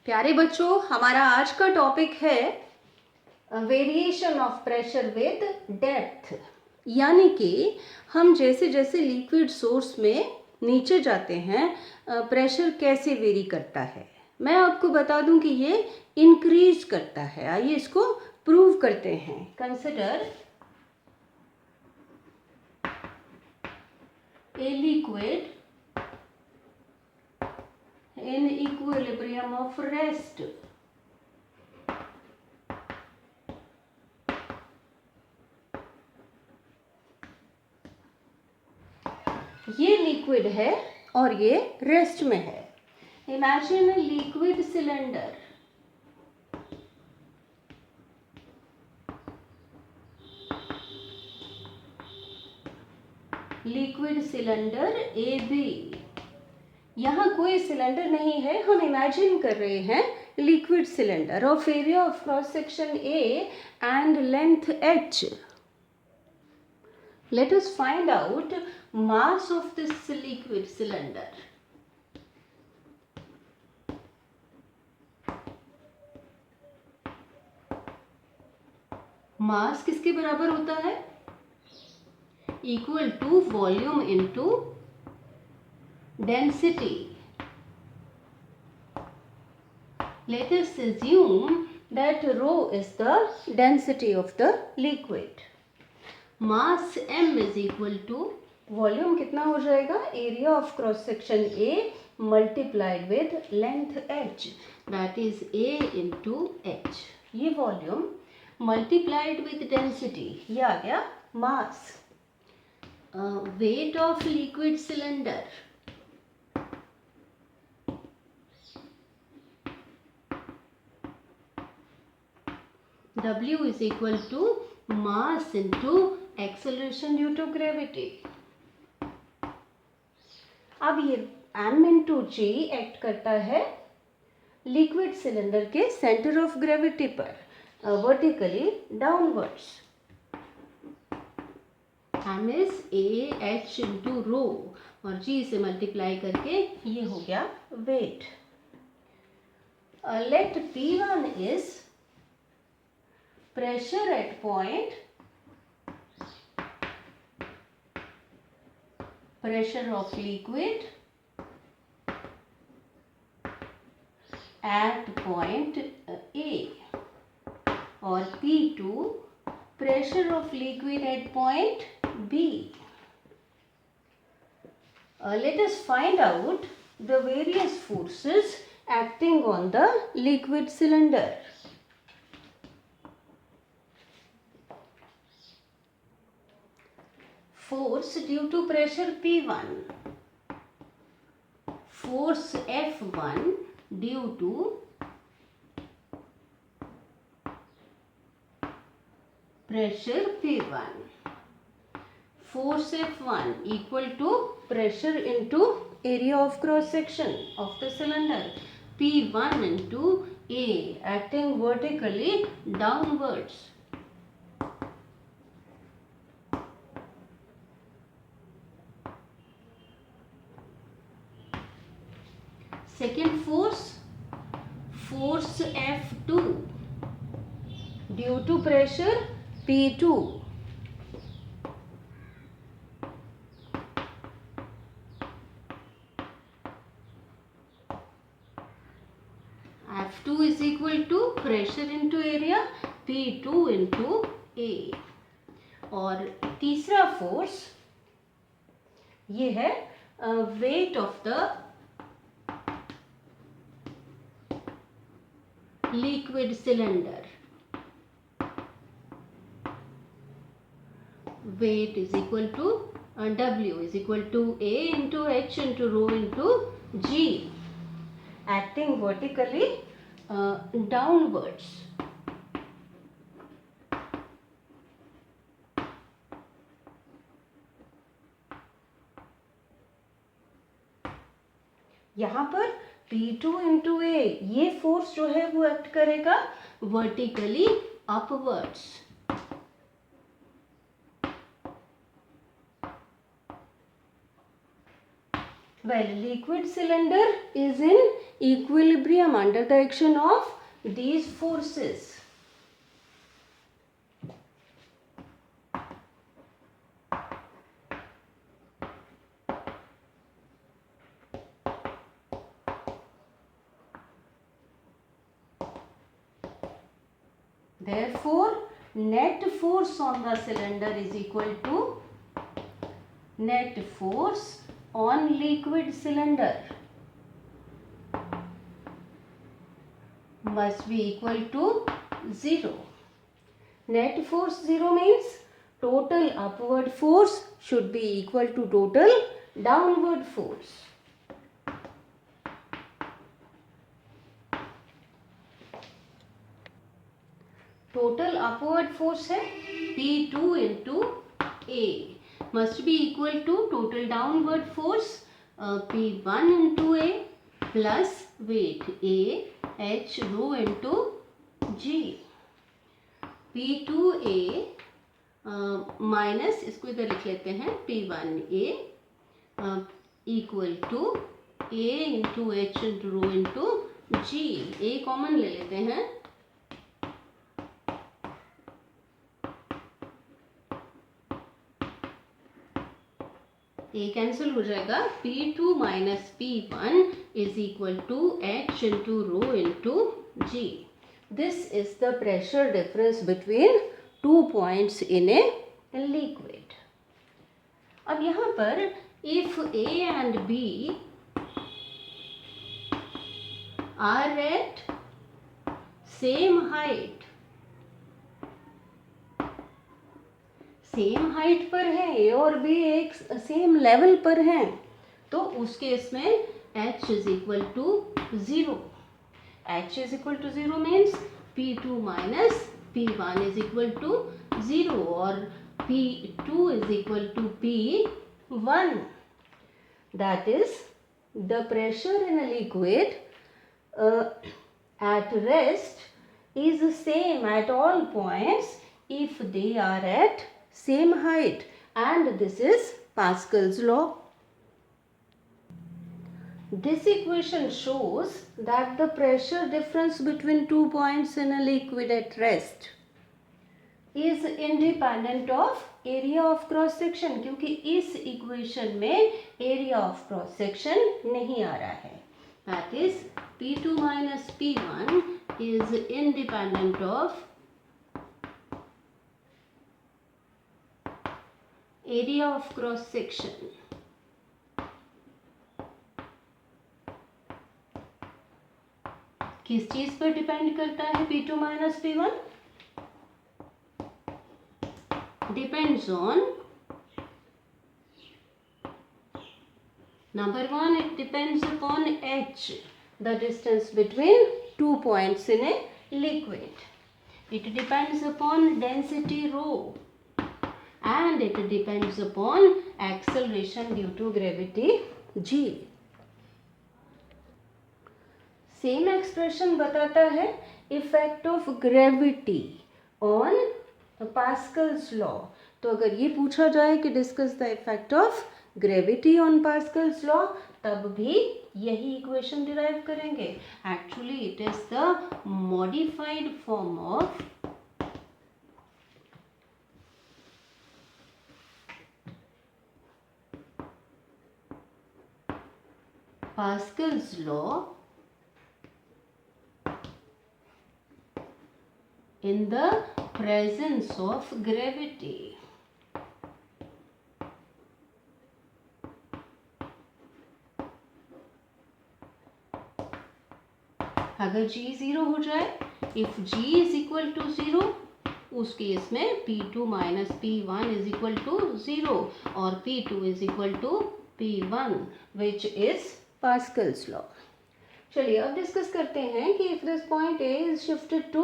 प्यारे बच्चों, हमारा आज का टॉपिक है variation of pressure with depth. यानी कि हम जैसे जैसे लिक्विड सोर्स में नीचे जाते हैं प्रेशर कैसे वेरी करता है। मैं आपको बता दूं कि ये इंक्रीज करता है। आइए इसको प्रूव करते हैं। Consider a liquid in equilibrium of rest. ये लिक्विड है और ये रेस्ट में है। Imagine a liquid cylinder. Liquid cylinder A B. यहाँ कोई सिलेंडर नहीं है, हम इमेजिन कर रहे हैं liquid cylinder of area of cross section A and length h. Let us find out mass of this liquid cylinder. Mass किसके बराबर होता है? Equal to volume into density. Let us assume that rho is the density of the liquid. Mass m is equal to volume कितना हो जाएगा? Area of cross section A multiplied with length h, that is a into h. ये volume multiplied with density, ये आ गया mass. Weight of liquid cylinder, W is equal to mass into acceleration due to gravity. अब ये m into g act करता है liquid cylinder के centre of gravity पर vertically downwards. m is a h into rho और g से multiply करके ये हो गया weight. Let P1 is pressure at point, pressure of liquid at point A, or P2 pressure of liquid at point B. Let us find out the various forces acting on the liquid cylinder. Force due to pressure P1, force F1 due to pressure P1, force F1 equal to pressure into area of cross section of the cylinder, P1 into A acting vertically downwards. Second force, force F2 due to pressure P2. F2 is equal to pressure into area P2 into A. और तीसरा force ये है weight of the liquid cylinder. Weight is equal to W is equal to A into H into rho into G, acting vertically downwards. यहाँ पर P2 into A ये force जो है वो एक्ट करेगा vertically upwards. Well, liquid cylinder is in equilibrium under the action of these forces. Therefore, net force on the cylinder is equal to net force on liquid cylinder must be equal to 0. Net force 0 means total upward force should be equal to total downward force. Total upward force है P2 into A must be equal to total downward force P1 into A plus weight A H rho into G. P2A minus इसको इधर लिख लेते हैं P1A equal to A into H into rho into G. A common ले लेते हैं. A cancel हो जाएगा. P2 minus P1 is equal to H into rho into G. This is the pressure difference between two points in a liquid. अब यहाँ पर if A and B are at same height, same height पर है, ए और B एक same level पर हैं, तो उस केस में H is equal to 0. H is equal to 0 means P2 minus P1 is equal to 0 और P2 is equal to P1. That is, the pressure in a liquid at rest is same at all points if they are at same height, and this is Pascal's law. This equation shows that the pressure difference between two points in a liquid at rest is independent of area of cross section, क्योंकि इस equation में area of cross section नहीं आ रहा है. That is, P2 minus P1 is independent of area of cross section. किस चीज पर depend करता है P2 minus P1? Depends on number one, it depends upon H, the distance between two points in a liquid. It depends upon density rho. And it depends upon acceleration due to gravity G. Same expression बताता है effect of gravity on Pascal's law. तो अगर ये पूछा जाए कि discuss the effect of gravity on Pascal's law, तब भी यही equation derive करेंगे. Actually, it is the modified form of Pascal's law in the presence of gravity. अगर G 0 हो जाए, if G is equal to 0, उस केस में P2 minus P1 is equal to 0 और P2 is equal to P1, which is Pascal's law. चलिए अब discuss करते हैं कि if this point A is shifted to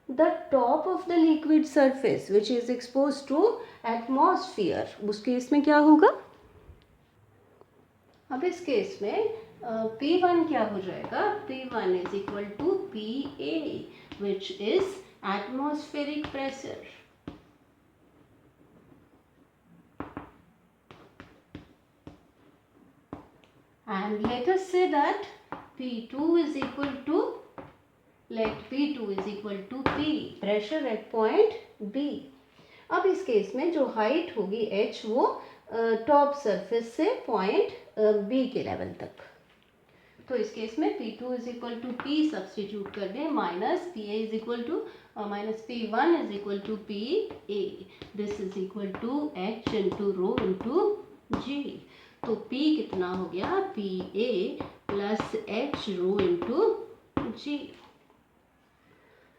the top of the liquid surface which is exposed to atmosphere, उस case में क्या होगा? अब इस केस में P1 क्या हो जाएगा? P1 is equal to PA, which is atmospheric pressure. and let us say that P2 is equal to, let P2 is equal to P, pressure at point B. अब इस केस में जो height होगी h वो top surface से point B के level तक, तो इस केस में P2 is equal to P substitute कर दें, minus PA is equal to minus P1 is equal to PA, this is equal to H into rho into G। तो P कितना हो गया, PA plus H rho into G।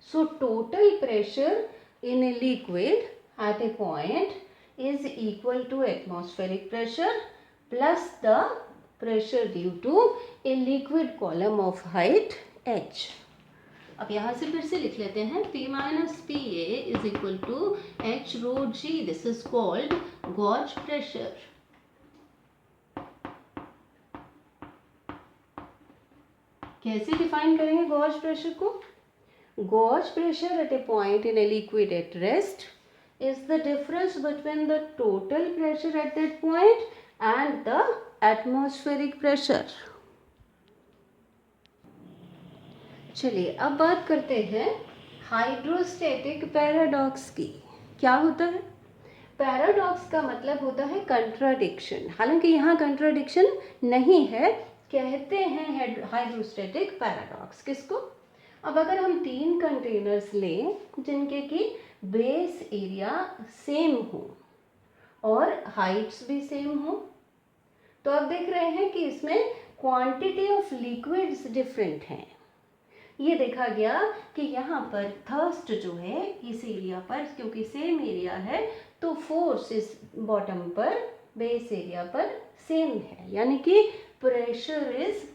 So total pressure in a liquid at a point is equal to atmospheric pressure plus the pressure due to a liquid column of height h। अब यहाँ से फिर से लिख लेते हैं, P minus PA is equal to H rho G, this is called gauge pressure। कैसे define करेंगे गॉज प्रेशर को? Gauge pressure at a point in a liquid at rest is the difference between the total pressure at that point and the atmospheric pressure। चलिए अब बात करते हैं hydrostatic paradox की। क्या होता है? पैराडॉक्स का मतलब होता है कंट्राडिक्शन, हालांकि यहाँ कंट्राडिक्शन नहीं है, कहते हैं हाइड्रोस्टैटिक पैराडॉक्स किसको? अब अगर हम 3 कंटेनर्स लें जिनके की बेस एरिया सेम हो और हाइट्स भी सेम हो, तो आप देख रहे हैं कि इसमें क्वांटिटी ऑफ लिक्विड्स डिफरेंट हैं। ये देखा गया कि यहाँ पर थर्स्ट जो है इस एरिया पर, क्योंकि सेम एरिया है, तो फोर्स इस बॉटम पर बेस एरिया पर सेम है, यानी कि pressure is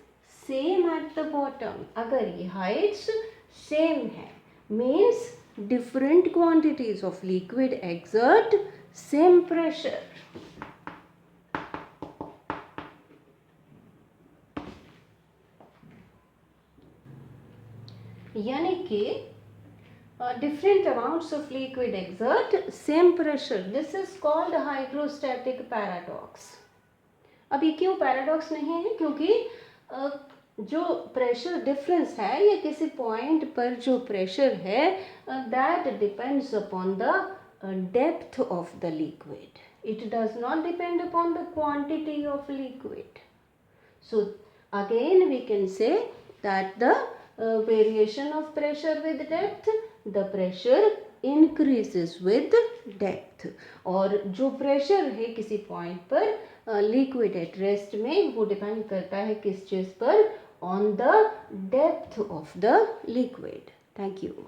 same at the bottom. अगर ये हाइट्स सेम है means different quantities of liquid exert same pressure. यानी कि different amounts of liquid exert same pressure, this is called hydrostatic paradox। अब ये क्यों पैराडॉक्स नहीं है? क्योंकि जो प्रेशर डिफरेंस है या किसी पॉइंट पर जो प्रेशर है that depends upon the depth of the liquid, it does not depend upon the quantity of liquid. So again we can say that the variation of pressure with depth, the pressure increases with depth। और जो pressure है किसी point पर liquid at rest में, वो depend करता है किस चीज़ पर? On the depth of the liquid. Thank you.